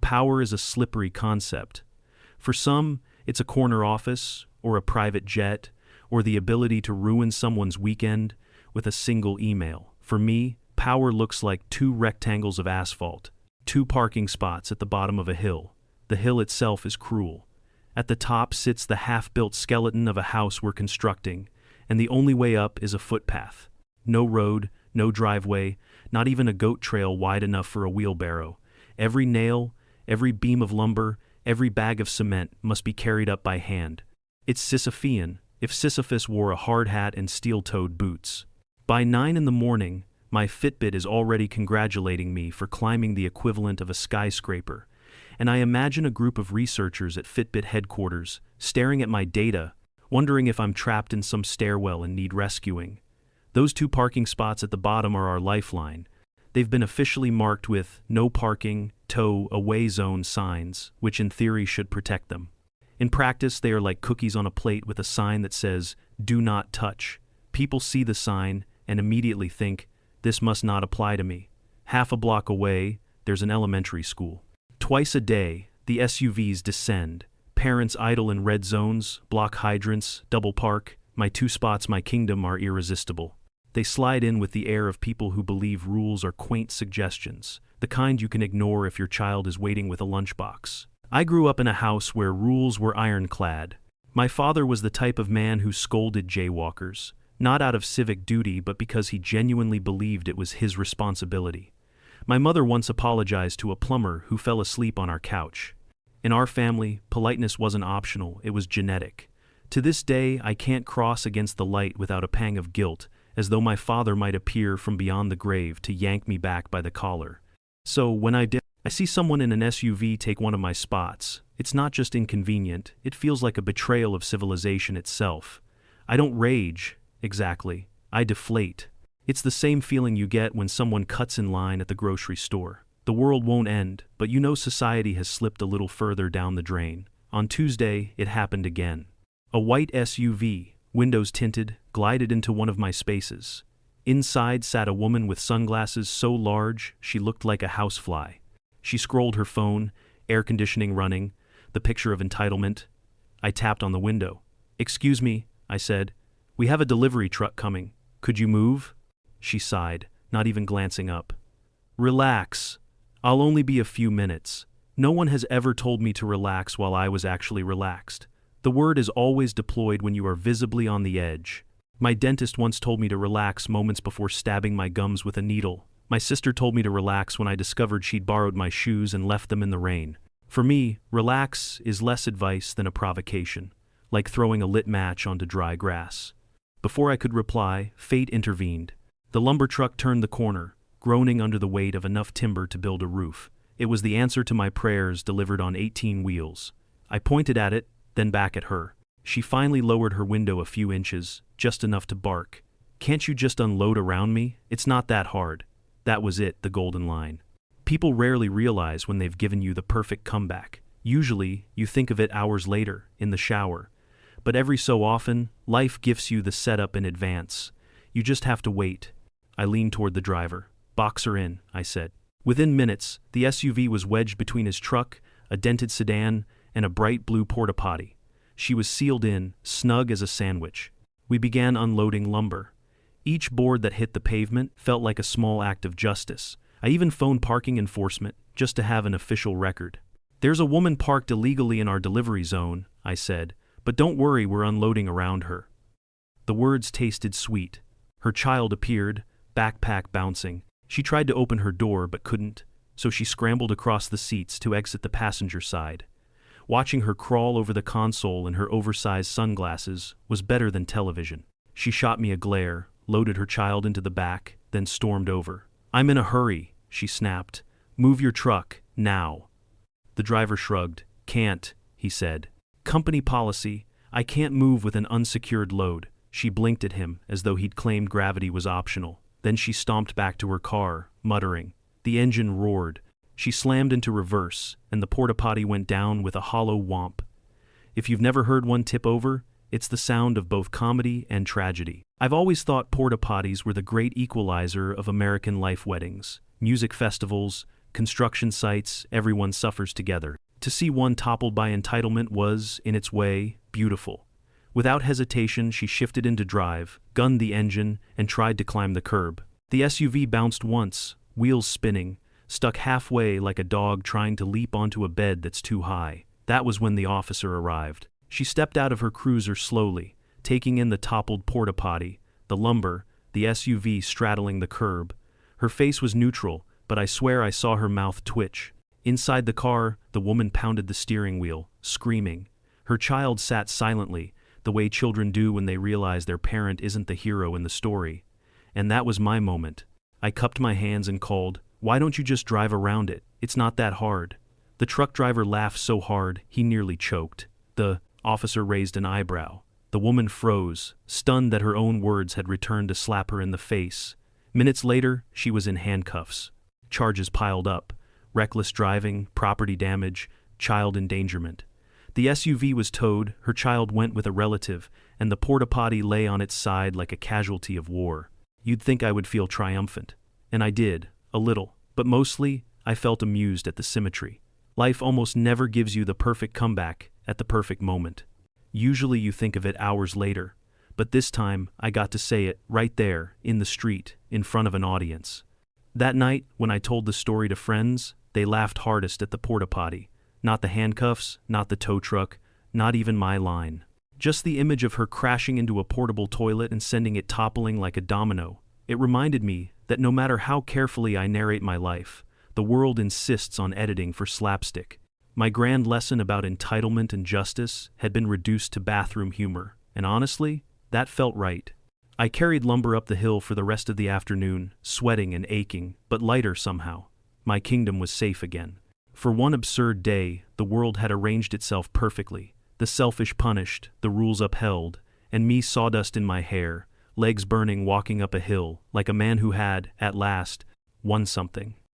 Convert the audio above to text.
power is a slippery concept. For some, it's a corner office, or a private jet, or the ability to ruin someone's weekend with a single email. For me, power looks like two rectangles of asphalt, two parking spots at the bottom of a hill. The hill itself is cruel. At the top sits the half-built skeleton of a house we're constructing, and the only way up is a footpath. No road, no driveway, not even a goat trail wide enough for a wheelbarrow. Every nail, every beam of lumber, every bag of cement must be carried up by hand. It's Sisyphean, if Sisyphus wore a hard hat and steel-toed boots. By 9 in the morning, my Fitbit is already congratulating me for climbing the equivalent of a skyscraper, and I imagine a group of researchers at Fitbit headquarters staring at my data, wondering if I'm trapped in some stairwell and need rescuing. Those two parking spots at the bottom are our lifeline. They've been officially marked with "No Parking, Tow Away Zone" signs, which in theory should protect them. In practice, they are like cookies on a plate with a sign that says, "Do not touch." People see the sign and immediately think, this must not apply to me. Half a block away, there's an elementary school. Twice a day, the SUVs descend. Parents idle in red zones, block hydrants, double park. My two spots, my kingdom, are irresistible. They slide in with the air of people who believe rules are quaint suggestions, the kind you can ignore if your child is waiting with a lunchbox. I grew up in a house where rules were ironclad. My father was the type of man who scolded jaywalkers, not out of civic duty but because he genuinely believed it was his responsibility. My mother once apologized to a plumber who fell asleep on our couch. In our family, politeness wasn't optional, it was genetic. To this day, I can't cross against the light without a pang of guilt, as though my father might appear from beyond the grave to yank me back by the collar. So, when I see someone in an SUV take one of my spots, it's not just inconvenient, it feels like a betrayal of civilization itself. I don't rage, exactly, I deflate. It's the same feeling you get when someone cuts in line at the grocery store. The world won't end, but you know society has slipped a little further down the drain. On Tuesday, it happened again. A white SUV, windows tinted, glided into one of my spaces. Inside sat a woman with sunglasses so large she looked like a housefly. She scrolled her phone, air conditioning running, the picture of entitlement. I tapped on the window. "Excuse me," I said. "We have a delivery truck coming. Could you move?" She sighed, not even glancing up. "Relax. I'll only be a few minutes." No one has ever told me to relax while I was actually relaxed. The word is always deployed when you are visibly on the edge. My dentist once told me to relax moments before stabbing my gums with a needle. My sister told me to relax when I discovered she'd borrowed my shoes and left them in the rain. For me, relax is less advice than a provocation, like throwing a lit match onto dry grass. Before I could reply, fate intervened. The lumber truck turned the corner, groaning under the weight of enough timber to build a roof. It was the answer to my prayers delivered on 18 wheels. I pointed at it, then back at her. She finally lowered her window a few inches, just enough to bark. "Can't you just unload around me? It's not that hard." That was it, the golden line. People rarely realize when they've given you the perfect comeback. Usually, you think of it hours later, in the shower. But every so often, life gifts you the setup in advance. You just have to wait. I leaned toward the driver. "Box her in," I said. Within minutes, the SUV was wedged between his truck, a dented sedan, and a bright blue Porta Potty. She was sealed in, snug as a sandwich. We began unloading lumber. Each board that hit the pavement felt like a small act of justice. I even phoned parking enforcement, just to have an official record. "There's a woman parked illegally in our delivery zone," I said, "but don't worry, we're unloading around her." The words tasted sweet. Her child appeared, backpack bouncing. She tried to open her door but couldn't, so she scrambled across the seats to exit the passenger side. Watching her crawl over the console in her oversized sunglasses was better than television. She shot me a glare, loaded her child into the back, then stormed over. "I'm in a hurry," she snapped. "Move your truck, now." The driver shrugged. "Can't," he said. "Company policy, I can't move with an unsecured load." She blinked at him as though he'd claimed gravity was optional. Then she stomped back to her car, muttering. The engine roared. She slammed into reverse, and the porta potty went down with a hollow whomp. If you've never heard one tip over, it's the sound of both comedy and tragedy. I've always thought porta potties were the great equalizer of American life weddings, music festivals, construction sites, everyone suffers together. To see one toppled by entitlement was, in its way, beautiful. Without hesitation, she shifted into drive, gunned the engine, and tried to climb the curb. The SUV bounced once, wheels spinning, stuck halfway like a dog trying to leap onto a bed that's too high. That was when the officer arrived. She stepped out of her cruiser slowly, taking in the toppled porta potty, the lumber, the SUV straddling the curb. Her face was neutral, but I swear I saw her mouth twitch. Inside the car, the woman pounded the steering wheel, screaming. Her child sat silently, the way children do when they realize their parent isn't the hero in the story. And that was my moment. I cupped my hands and called, "Why don't you just drive around it? It's not that hard." The truck driver laughed so hard, he nearly choked. The officer raised an eyebrow. The woman froze, stunned that her own words had returned to slap her in the face. Minutes later, she was in handcuffs. Charges piled up: reckless driving, property damage, child endangerment. The SUV was towed, her child went with a relative, and the porta potty lay on its side like a casualty of war. You'd think I would feel triumphant. And I did, a little, but mostly, I felt amused at the symmetry. Life almost never gives you the perfect comeback at the perfect moment. Usually you think of it hours later, but this time I got to say it right there, in the street, in front of an audience. That night, when I told the story to friends, they laughed hardest at the porta potty. Not the handcuffs, not the tow truck, not even my line. Just the image of her crashing into a portable toilet and sending it toppling like a domino. It reminded me that no matter how carefully I narrate my life, the world insists on editing for slapstick. My grand lesson about entitlement and justice had been reduced to bathroom humor, and honestly, that felt right. I carried lumber up the hill for the rest of the afternoon, sweating and aching, but lighter somehow. My kingdom was safe again. For one absurd day, the world had arranged itself perfectly. The selfish punished, the rules upheld, and me sawdust in my hair, legs burning walking up a hill, like a man who had, at last, won something.